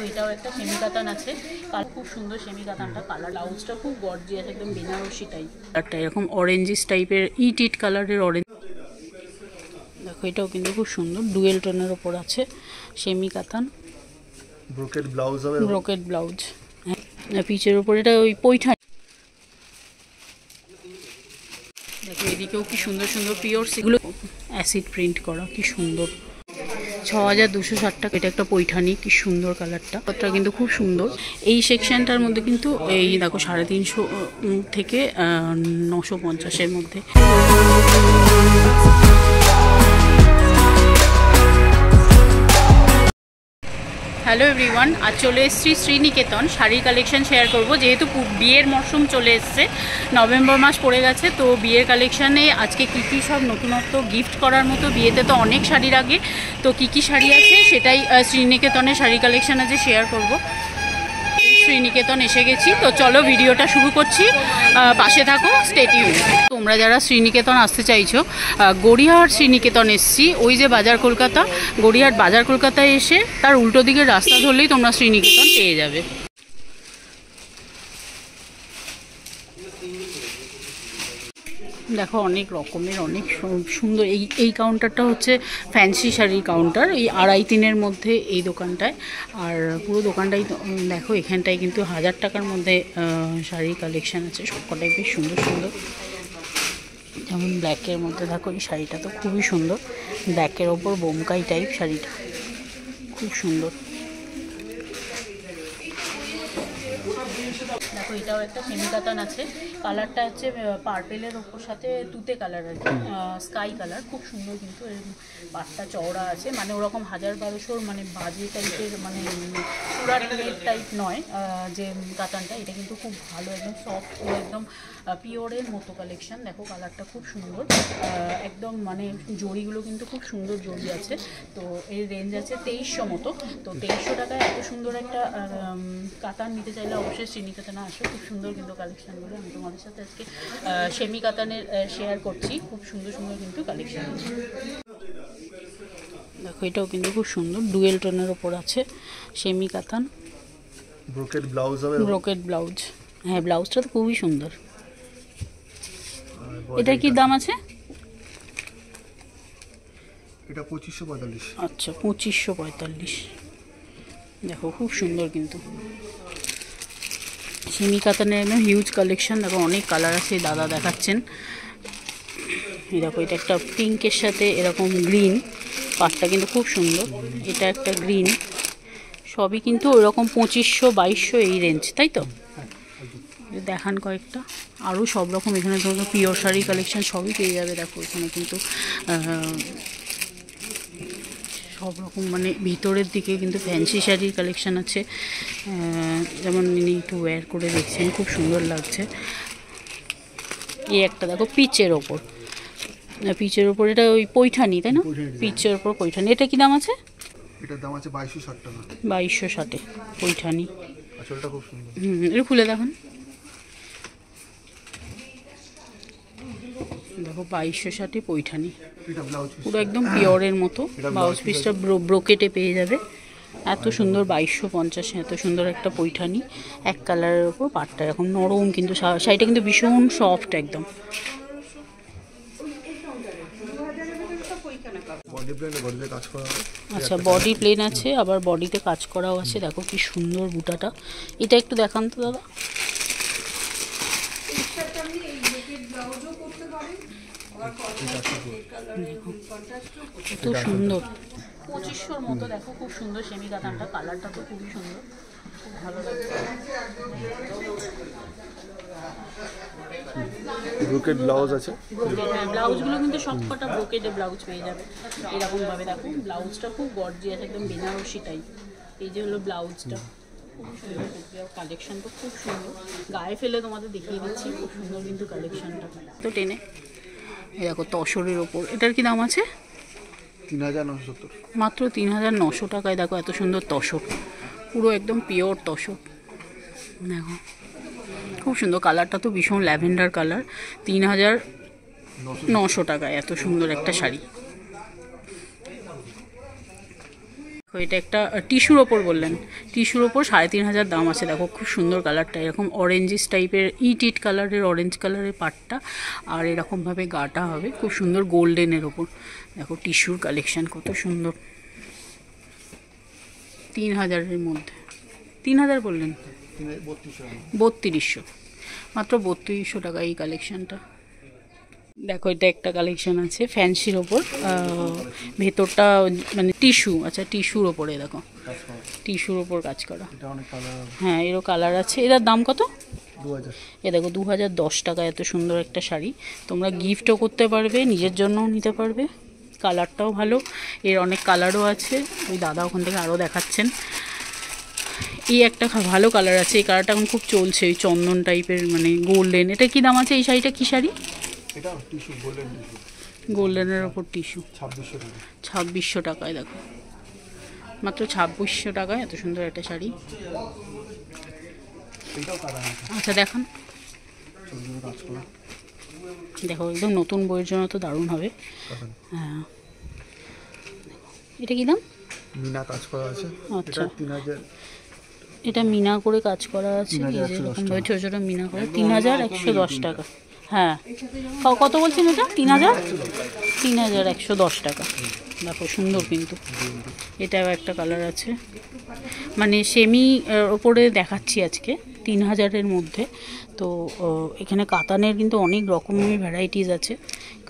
দেখো এটাও একটা সেমি কাতান আছে, খুব সুন্দর সেমি কাতানটা, কালার ব্লাউজটা খুব গর্জিয়াস একদম বেনারসি টাইপ, একটা এরকম অরেঞ্জিস টাইপের ইট কালারের অরেঞ্জ। দেখো এটাও কিন্তু খুব সুন্দর ডুয়েল টোনের ওপর আছে, সেমি কাতান, ব্রোকেড ব্লাউজ হবে, ব্রোকেড ব্লাউজ, পিচের ওপর এটা ওই পৈঠানি। দেখো এদিকেও কি সুন্দর সুন্দর পিওর সেগুলো অ্যাসিড প্রিন্ট করা, কি সুন্দর, 6260 টাকা। এটা একটা পৈঠানি, কি সুন্দর কালারটা, ওটা কিন্তু খুব সুন্দর। এই সেকশনটার মধ্যে কিন্তু এই দেখো 350 থেকে 950-এর মধ্যে। হ্যালো এভরিওয়ান, আজ চলে এসেছি শ্রীনিকেতন, শাড়ির কালেকশন শেয়ার করব। যেহেতু বিয়ের মরশুম চলে এসছে, নভেম্বর মাস পড়ে গেছে, তো বিয়ের কালেকশানে আজকে কী কী সব নতুনত্ব গিফট করার মতো, বিয়েতে তো অনেক শাড়ির আগে, তো কী কী শাড়ি আছে সেটাই শ্রীনিকেতনের শাড়ি কালেকশান আজকে শেয়ার করব। শ্রীনিকেতন এসে গেছি, তো চলো ভিডিওটা শুরু করছি, পাশে থাকো, স্টে টিউন। তোমরা যারা শ্রীনিকেতন আসতে চাইছো, গড়িয়াহাট শ্রীনিকেতন এসছি, ওই যে বাজার কলকাতা, গড়িয়াহাট বাজার কলকাতায় এসে তার উল্টো দিকের রাস্তা ধরলেই তোমরা শ্রীনিকেতন পেয়ে যাবে। দেখো অনেক রকমের অনেক সুন্দর, এই কাউন্টারটা হচ্ছে ফ্যান্সি শাড়ির কাউন্টার, এই 2.5-3-এর মধ্যে এই দোকানটায়। আর পুরো দোকানটাই দেখো, এখানটায় কিন্তু 1000 টাকার মধ্যে শাড়ির কালেকশান আছে, সবকটাই বেশ সুন্দর সুন্দর। যেমন ব্ল্যাকের মধ্যে দেখো এই শাড়িটা তো খুবই সুন্দর, ব্ল্যাকের ওপর বোমকাই টাইপ শাড়িটা, খুব সুন্দর। দেখো এটাও একটা সেমি কাতান আছে, কালারটা হচ্ছে পার্পেলের ওপর সাথে তুতে কালার আর কি, স্কাই কালার, খুব সুন্দর। কিন্তু পাটটা চওড়া আছে, মানে ওরকম 1000-1200 মানে বাজে টাইপের, মানে পুরার টাইপ নয় যে কাতানটা, এটা কিন্তু খুব ভালো, একদম সফট, একদম পিওরের মতো কালেকশন। দেখো কালারটা খুব সুন্দর, একদম মানে জড়িগুলো কিন্তু খুব সুন্দর জড়ি আছে। তো এর রেঞ্জ আছে 2300 মতো, তো 2300 টাকায় এত সুন্দর একটা কাতান নিতে চাইলে অবশ্যই শ্রীনিকেতনে আসো, খুব সুন্দর কিন্তু কালেকশানগুলো। আমি তোমাদের সাথে আজকে সেমি কাতানের শেয়ার করছি, খুব সুন্দর সুন্দর কিন্তু কালেকশান। দেখো এটাও কিন্তু খুব সুন্দর ডুয়েল টোনের ওপর আছে, সেমি কাতান, ব্রোকেড ব্লাউজ হবে, ব্রোকেড ব্লাউজ, হ্যাঁ ব্লাউজটা তো খুবই সুন্দর। এটার কি দাম আছে? এটা 2545। আচ্ছা 2545। দেখো খুব সুন্দর কিন্তু সেমি কাতানের একদম হিউজ কালেকশন। দেখো অনেক কালার আছে, দাদা দেখাচ্ছেন। এই দেখো এটা একটা পিঙ্কের সাথে এরকম গ্রিন, পাটটা কিন্তু খুব সুন্দর। এটা একটা গ্রিন, সবই কিন্তু ওইরকম 2500-2200 এই রেঞ্জ, তাই তো? দেখান কয়েকটা, আরও সব রকম এখানে ধরো পিওর শাড়ি কালেকশন সবই পেয়ে যাবে। দেখো এখানে কিন্তু সব রকম, মানে ভিতরের দিকে কিন্তু ফ্যান্সি শাড়ির কালেকশান আছে, যেমন মিনি একটু ওয়্যার করে দেখছেন, খুব সুন্দর লাগছে। এই একটা দেখো পিচের ওপর, পিচের ওপর, এটা ওই পৈঠানি তাই না? পিচের ওপর পৈঠানি। এটা কি দাম আছে? এটার দাম আছে 2260 টাকা। 2260 পৈঠানি, আসলটা খুব সুন্দর। এটা খুলে দেখুন। দেখো 2260 পৈঠানি, পুরো একদম পিওরের মতো। ব্লাউজ পিসটা ব্রোকেটে পেয়ে যাবে, এত সুন্দর 2250, এত সুন্দর একটা পৈঠানি, এক কালারের ওপর, পাটটা এরকম নরম, কিন্তু শাড়িটা কিন্তু ভীষণ সফট একদম। আচ্ছা বডি প্লেন আছে, আবার বডিতে কাজ করাও আছে। দেখো কি সুন্দর বুটাটা, এটা একটু দেখান তো দাদা। এত সুন্দর 2500-র মতো। দেখো খুব সুন্দর সেমি কাতানটা, কালারটা তো খুবই সুন্দর, খুব ভালো লাগছে। ব্রোকেড ব্লাউজ আছে, ব্লাউজগুলো কিন্তু সবকটা ব্রোকেডে ব্লাউজ পেয়ে যাবে এরকমভাবে। দেখো ব্লাউজটা খুব গর্জিয়াস একদম বেনারসি টাইপ, এই যে হলো ব্লাউজটা, খুব সুন্দর কালেকশন, তো খুব সুন্দর। গায়ে ফেলে তোমাদের দেখিয়ে দিচ্ছি, খুব সুন্দর কিন্তু কালেকশনটা। তো টেনে এই দেখো তসরের ওপর, এটার কি দাম আছে? 3970, মাত্র 3900 টাকায়। দেখো এত সুন্দর তসর, পুরো একদম পিওর তসর। দেখো খুব সুন্দর, কালারটা তো ভীষণ ল্যাভেন্ডার কালার। 3900 টাকায় এত সুন্দর একটা শাড়ি। এটা একটা টিস্যুর ওপর বললেন, টিস্যুর ওপর 3,500 দাম আছে। দেখো খুব সুন্দর কালারটা, এরকম অরেঞ্জিস টাইপের ইট কালারের, অরেঞ্জ কালারের পাটটা, আর এরকমভাবে গাটা হবে, খুব সুন্দর গোল্ডেনের ওপর। দেখো টিস্যুর কালেকশান কত সুন্দর, 3,000-এর মধ্যে। 3,000 বললেন? 3200, মাত্র 3200 টাকা এই কালেকশানটা। দেখো এটা একটা কালেকশন আছে ফ্যান্সির ওপর, ভেতরটা মানে টিস্যু, আচ্ছা টিস্যুর ওপরে দেখো, টিস্যুর ওপর কাজ করা। হ্যাঁ এরও কালার আছে। এটার দাম কত? 2000। এ দেখো 2010 টাকা, এত সুন্দর একটা শাড়ি। তোমরা গিফটও করতে পারবে, নিজের জন্যও নিতে পারবে। কালারটাও ভালো, এর অনেক কালারও আছে, ওই দাদা ওখান থেকে আরও দেখাচ্ছেন। এই একটা ভালো কালার আছে, এই কালারটা এখন খুব চলছে, ওই চন্দন টাইপের মানে গোল্ডেন। এটা কি দাম আছে? এই শাড়িটা কি শাড়ি? এটা টিস্যু, গোল্ডেন টিস্যু, গোল্ডেনের ওপর টিস্যু, 2600 টাকা। 2600 টাকায় দেখো, মাত্র 2600 টাকায় এত সুন্দর একটা শাড়ি। এটাও কালার আছে। আচ্ছা দেখান, দেখো একদম নতুন বইয়ের জন্য তো দারুণ হবে। হ্যাঁ এটা কি দাম? মিনা কাজ করা আছে। আচ্ছা, এটা 3000। এটা মিনা করে কাজ করা আছে, এই যে এরকমভাবে ছোটো ছোটো মিনা করে, 3110 টাকা। হ্যাঁ কত বলছেন এটা? 3110 টাকা। দেখো সুন্দর কিন্তু, এটাও একটা কালার আছে, মানে সেমি ওপরে দেখাচ্ছি আজকে 3000-এর মধ্যে। তো এখানে কাতানের কিন্তু অনেক রকমের ভ্যারাইটিস আছে।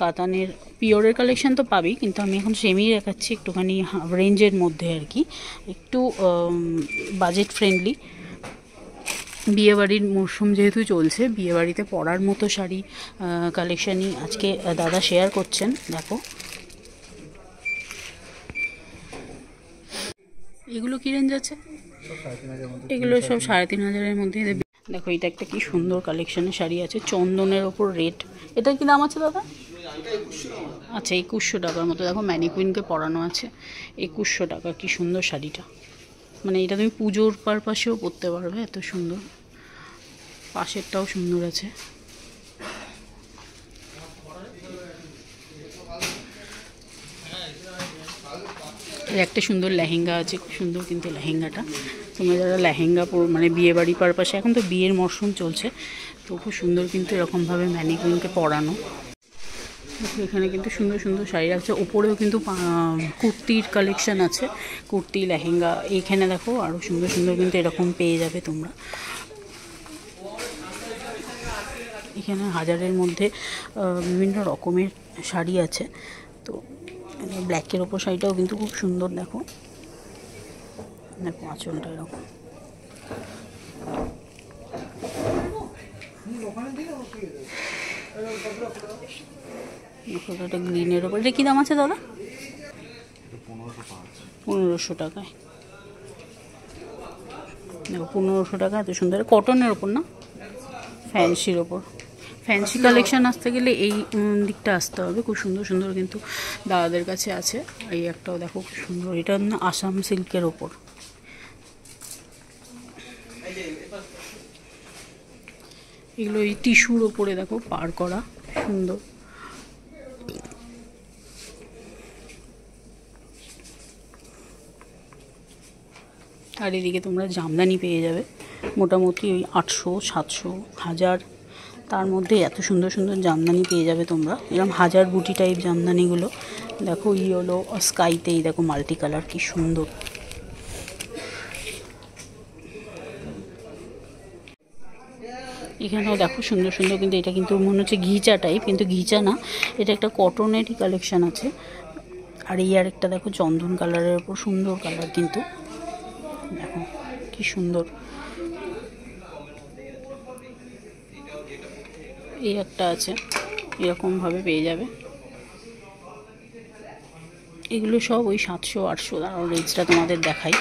কাতানের পিওরের কালেকশান তো পাবি, কিন্তু আমি এখন সেমি দেখাচ্ছি একটুখানি রেঞ্জের মধ্যে আর কি, একটু বাজেট ফ্রেন্ডলি। বিয়েবাড়ির মরশুম যেহেতু চলছে, বিয়েবাড়িতে পরার মতো শাড়ি কালেকশানই আজকে দাদা শেয়ার করছেন। দেখো এগুলো কী রেঞ্জ আছে? এগুলো সব 3500-এর মধ্যে। দেখো এটা একটা কি সুন্দর কালেকশানের শাড়ি আছে, চন্দনের ওপর রেড। এটা কি দাম আছে দাদা? আচ্ছা 2100 টাকার মতো। দেখো ম্যানিকুইনকে পরানো আছে, 2100 টাকা। কি সুন্দর শাড়িটা, মানে এটা তুমি পুজোর পারপাসেও পরতে পারবে, এত সুন্দর। পাশেরটাও সুন্দর আছে। একটা সুন্দর লেহেঙ্গা আছে, খুব সুন্দর কিন্তু লেহেঙ্গাটা। তোমরা যারা লেহেঙ্গা মানে বিয়ে বাড়ি পারপাসে, এখন তো বিয়ের মরশুম চলছে, তো খুব সুন্দর কিন্তু এরকমভাবে ম্যানিকুইনকে পরানো। এখানে কিন্তু সুন্দর সুন্দর শাড়ি আছে, ওপরেও কিন্তু কুর্তির কালেকশান আছে, কুর্তি লেহেঙ্গা। এইখানে দেখো আরও সুন্দর সুন্দর কিন্তু এরকম পেয়ে যাবে তোমরা। এখানে 1000-এর মধ্যে বিভিন্ন রকমের শাড়ি আছে। তো ব্ল্যাকের ওপর শাড়িটাও কিন্তু খুব সুন্দর। দেখো দেখো আঁচলটা এরকম, একটা গ্রিনের ওপর। এটা কী দাম আছে দাদা? 1500 টাকায়। দেখো 1500 টাকা, এত সুন্দর কটনের ওপর না, ফ্যান্সির ওপর। ফ্যান্সি কালেকশান আসতে গেলে এই দিকটা আসতে হবে, খুব সুন্দর সুন্দর কিন্তু দাদাদের কাছে আছে। এই একটাও দেখো খুব সুন্দর, এটা না আসাম সিল্কের ওপর। এগুলো এই টিস্যুর ওপরে দেখো পার করা, সুন্দর। আর এদিকে তোমরা জামদানি পেয়ে যাবে মোটামুটি ওই 800, 700, 1000, তার মধ্যে এত সুন্দর সুন্দর জামদানি পেয়ে যাবে তোমরা। এরকম 1000 বুটি টাইপ জামদানিগুলো দেখো, ইয়েলো স্কাইতেই দেখো মাল্টি কালার, কি সুন্দর। এখানেও দেখো সুন্দর সুন্দর, কিন্তু এটা কিন্তু মনে হচ্ছে ঘিচা টাইপ, কিন্তু ঘিচা না, এটা একটা কটনেরই কালেকশান আছে। আর এই আরেকটা দেখো চন্দন কালারের ওপর, সুন্দর কালার কিন্তু, দেখো কি সুন্দর। এই একটা আছে, এরকমভাবে পেয়ে যাবে। এগুলো সব ওই 700-800। আর রেঞ্জটা তোমাদের দেখাই,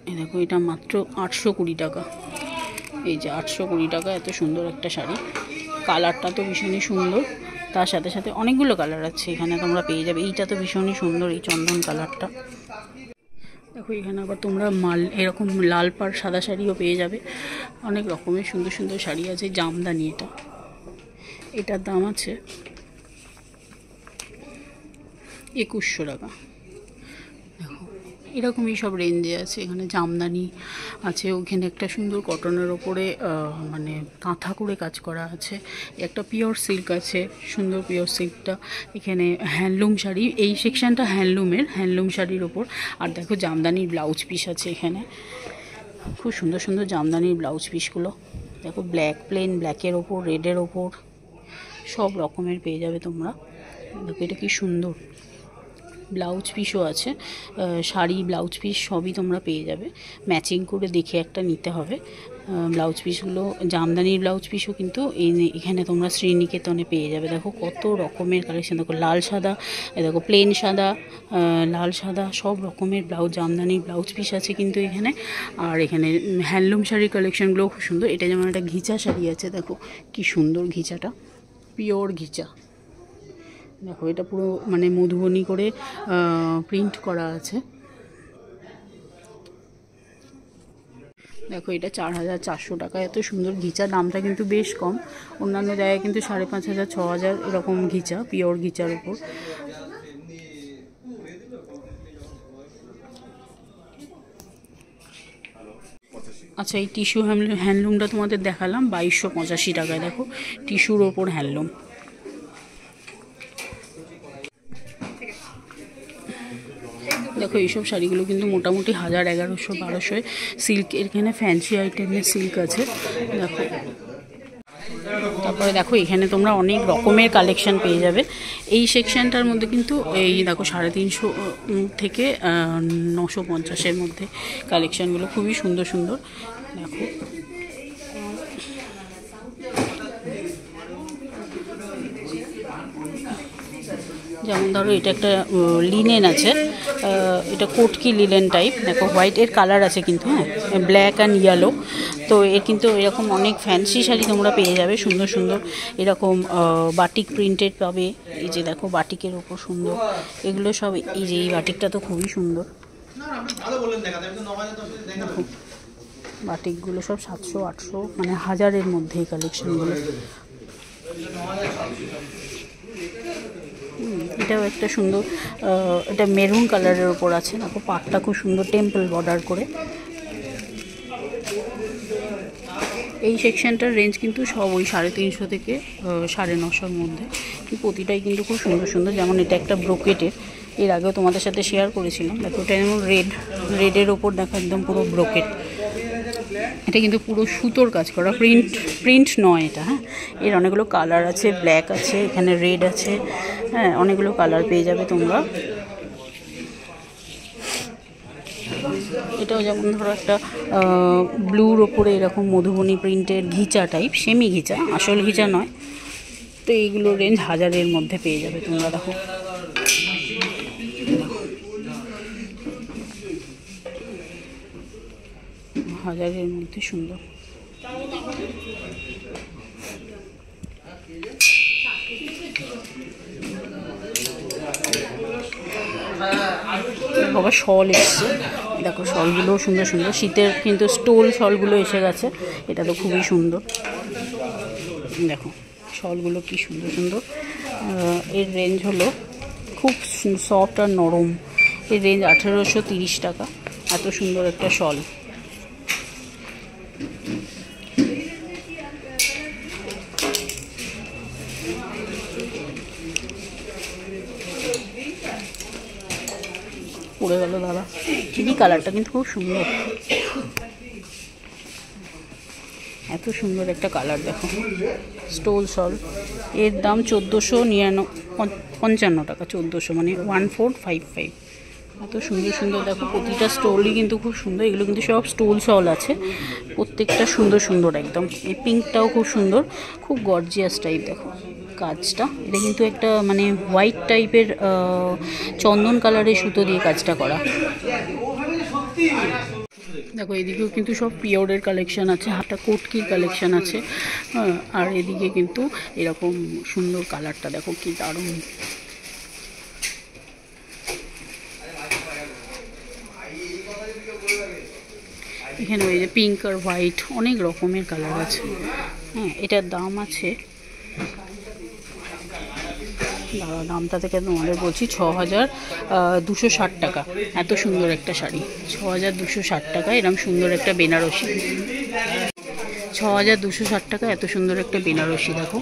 এই দেখো এটা মাত্র 820 টাকা। এই যে 820 টাকা, এত সুন্দর একটা শাড়ি। কালারটা তো ভীষণই সুন্দর, তার সাথে সাথে অনেকগুলো কালার আছে এখানে তোমরা পেয়ে যাবে। এইটা তো ভীষণই সুন্দর, এই চন্দন কালারটা। দেখো এখানে আবার তোমরা এরকম লাল পাড় সাদা শাড়িও পেয়ে যাবে, অনেক রকমের সুন্দর সুন্দর শাড়ি আছে। জামদানি, এটার দাম আছে 2100 টাকা। দেখো এরকমই সব রেঞ্জে আছে। এখানে জামদানি আছে, ওখানে একটা সুন্দর কটনের ওপরে মানে কাঁথা করে কাজ করা আছে, একটা পিওর সিল্ক আছে, সুন্দর পিওর সিল্কটা। এখানে হ্যান্ডলুম শাড়ি, এই সেকশনটা হ্যান্ডলুম শাড়ির ওপর। আর দেখো জামদানির ব্লাউজ পিস আছে এখানে, খুব সুন্দর সুন্দর জামদানির ব্লাউজ পিসগুলো দেখো, প্লেন ব্ল্যাকের ওপর, রেডের ওপর সব রকমের পেয়ে যাবে তোমরা। দেখো এটা কি সুন্দর, ব্লাউজ পিসও আছে, শাড়ি ব্লাউজ পিস সবই তোমরা পেয়ে যাবে। ম্যাচিং করে দেখে একটা নিতে হবে ব্লাউজ পিসগুলো। জামদানির ব্লাউজ পিসও কিন্তু এখানে তোমরা শ্রীনিকেতনে পেয়ে যাবে। দেখো কত রকমের কালেকশন, দেখো লাল সাদা, দেখো প্লেন সাদা, লাল সাদা সব রকমের জামদানির ব্লাউজ পিস আছে কিন্তু এখানে। আর এখানে হ্যান্ডলুম শাড়ির কালেকশনগুলোও খুব সুন্দর। এটা যেমন একটা ঘিচা শাড়ি আছে, দেখো কি সুন্দর ঘিচাটা, পিওর ঘিচা। দেখো এটা পুরো মানে মধুবনী করে প্রিন্ট করা আছে। দেখো এটা 4,400 টাকা, এত সুন্দর ঘিচা। দামটা কিন্তু বেশ কম, অন্যান্য জায়গায় কিন্তু 5,500 6,000 এরকম ঘিচা, পিওর ঘিচার উপর। আচ্ছা, এই টিস্যু হ্যান্ডলুমটা তোমাদের দেখালাম 2285 টাকায়। দেখো টিস্যুর ওপর হ্যান্ডলুম। দেখো এইসব শাড়িগুলো কিন্তু মোটামুটি 1000 1100 1200 সিল্ক, এখানে ফ্যান্সি আইটেমের সিল্ক আছে দেখো। তারপরে দেখো এখানে তোমরা অনেক রকমের কালেকশন পেয়ে যাবে। এই সেকশনটার মধ্যে কিন্তু এই দেখো 350 থেকে 950-এর মধ্যে কালেকশনগুলো খুবই সুন্দর সুন্দর। দেখো যেমন ধরো এটা একটা লিনেন আছে, এটা কোটকি লিনেন টাইপ। দেখো হোয়াইটের কালার আছে কিন্তু, হ্যাঁ ব্ল্যাক অ্যান্ড ইয়েলো। তো এর কিন্তু এরকম অনেক ফ্যান্সি শাড়ি তোমরা পেয়ে যাবে, সুন্দর সুন্দর এরকম বাটিক প্রিন্টেড পাবে। এই যে দেখো বাটিকের ওপর সুন্দর এগুলো সব, এই যে এই বাটিকটা তো খুবই সুন্দর। দেখো বাটিকগুলো সব 700-800 মানে 1000-এর মধ্যে এই কালেকশনগুলো। এটাও একটা সুন্দর, এটা মেরুন কালারের ওপর আছে। দেখো পাটটা খুব সুন্দর টেম্পল বর্ডার করে। এই সেকশনটার রেঞ্জ কিন্তু সব ওই 350 থেকে 950-এর মধ্যে। প্রতিটাই কিন্তু খুব সুন্দর সুন্দর। যেমন এটা একটা ব্রোকেটের, এর আগেও তোমাদের সাথে শেয়ার করেছিলাম। দেখো এটা যেমন রেডের ওপর দেখো একদম পুরো ব্রোকেট। এটা কিন্তু পুরো সুতোর কাজ করা, প্রিন্ট নয় এটা। হ্যাঁ এর অনেকগুলো কালার আছে, ব্ল্যাক আছে, এখানে রেড আছে, হ্যাঁ অনেকগুলো কালার পেয়ে যাবে তোমরা। এটাও যেমন ধরো একটা ব্লুর ওপরে এরকম মধুবনী প্রিন্টের ঘিচা টাইপ, সেমি ঘিচা, আসল ঘিচা নয়। তো এইগুলো রেঞ্জ 1000-এর মধ্যে পেয়ে যাবে তোমরা। দেখো 1000-এর মধ্যে সুন্দর। বাবা শল এসছে, দেখো শলগুলোও সুন্দর সুন্দর, শীতের কিন্তু স্টোল শলগুলো এসে গেছে। এটা তো খুবই সুন্দর, দেখো শলগুলো কি সুন্দর সুন্দর। এর রেঞ্জ হলো খুব সফট আর নরম। এর রেঞ্জ 1830 টাকা। এত সুন্দর একটা শল। পড়ে গেল দাদা, চিনি কালারটা কিন্তু খুব সুন্দর, এত সুন্দর একটা কালার। দেখো স্টোল শল, এর দাম 1455 টাকা। 1400 মানে 1455। এত সুন্দর সুন্দর দেখো, প্রতিটা স্টোলই কিন্তু খুব সুন্দর। এগুলো কিন্তু সব স্টোল শল আছে, প্রত্যেকটা সুন্দর সুন্দর একদম। এই পিঙ্কটাও খুব সুন্দর, খুব গর্জিয়াস টাইপ। দেখো কাজটা, এটা কিন্তু একটা মানে হোয়াইট টাইপের চন্দন কালারের সুতো দিয়ে কাজটা করা। দেখো এদিকেও কিন্তু সব পিওরের কালেকশন আছে, হাতটা কোটকির কালেকশন আছে। আর এদিকে কিন্তু এরকম সুন্দর কালারটা দেখো কি দারুণ। এখানে ওই যে পিঙ্ক আর হোয়াইট অনেক রকমের কালার আছে। হ্যাঁ এটার দাম আছে, দামটা থেকে তোমাদের বলছি 6260 টাকা। এত সুন্দর একটা শাড়ি, 6260 টাকা। এরকম সুন্দর একটা বেনারসি, 6260 টাকা। এত সুন্দর একটা বেনারসি দেখো।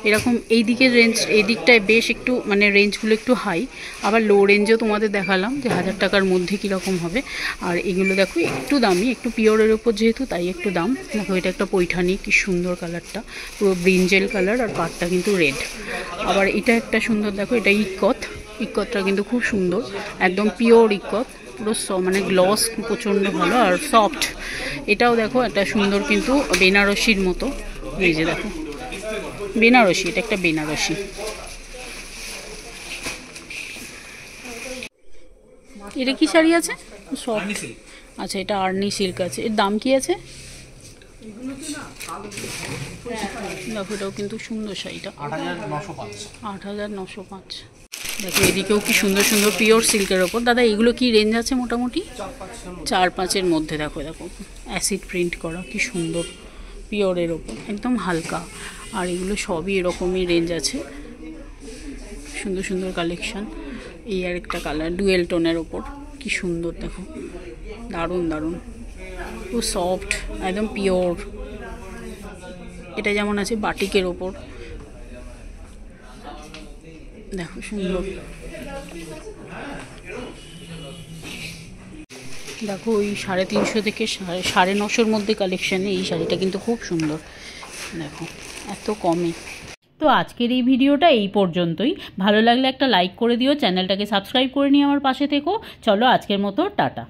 এরকম এই দিকের রেঞ্জ, এই দিকটায় বেশ একটু মানে রেঞ্জগুলো একটু হাই, আবার লো রেঞ্জেও তোমাদের দেখালাম যে 1000 টাকার মধ্যে কীরকম হবে। আর এগুলো দেখো একটু দামি, একটু পিওরের ওপর যেহেতু তাই একটু দাম। দেখো এটা একটা পৈঠানি, কি সুন্দর কালারটা, পুরো ব্রিঞ্জেল কালার, আর পাটটা কিন্তু রেড। আবার এটা একটা সুন্দর দেখো, এটা ইক্কত, ইক্কতটা কিন্তু খুব সুন্দর, একদম পিওর ইক্কত, পুরো মানে গ্লস প্রচণ্ড ভালো আর সফট। এটাও দেখো একটা সুন্দর কিন্তু বেনারসির মতো, এই যে দেখো বেনারসি, এটা একটা বেনারসি। এটা কি শাড়ি আছে? সফট, আচ্ছা এটা আর্নি সিল্ক আছে। এর দাম কি আছে? দেখো এটাও কিন্তু সুন্দর শাড়িটা, 8905। দেখো এদিকেও কি সুন্দর সুন্দর পিওর সিল্কের ওপর। দাদা এগুলো কি রেঞ্জ আছে মোটামুটি? 4-5-এর মধ্যে। দেখো দেখো অ্যাসিড প্রিন্ট করা, কি সুন্দর, পিওরের ওপর একদম হালকা। আর এগুলো সবই এরকমই রেঞ্জ আছে, সুন্দর সুন্দর কালেকশান। এই আর একটা কালার ডুয়েল টোনের ওপর, কি সুন্দর দেখো, দারুণ দারুণ, খুব সফট, একদম পিওর। এটা যেমন আছে বাটিকের ওপর, দেখো সুন্দর। দেখো ওই 350 থেকে 950-এর মধ্যে কালেকশানে এই শাড়িটা কিন্তু খুব সুন্দর, দেখো এত কমে। তো আজকের এই ভিডিওটা এই পর্যন্তই। ভালো লাগলে একটা লাইক করে দিও, চ্যানেলটাকে সাবস্ক্রাইব করে নিয়ে আমার পাশে থেকো। চলো আজকের মতো টাটা।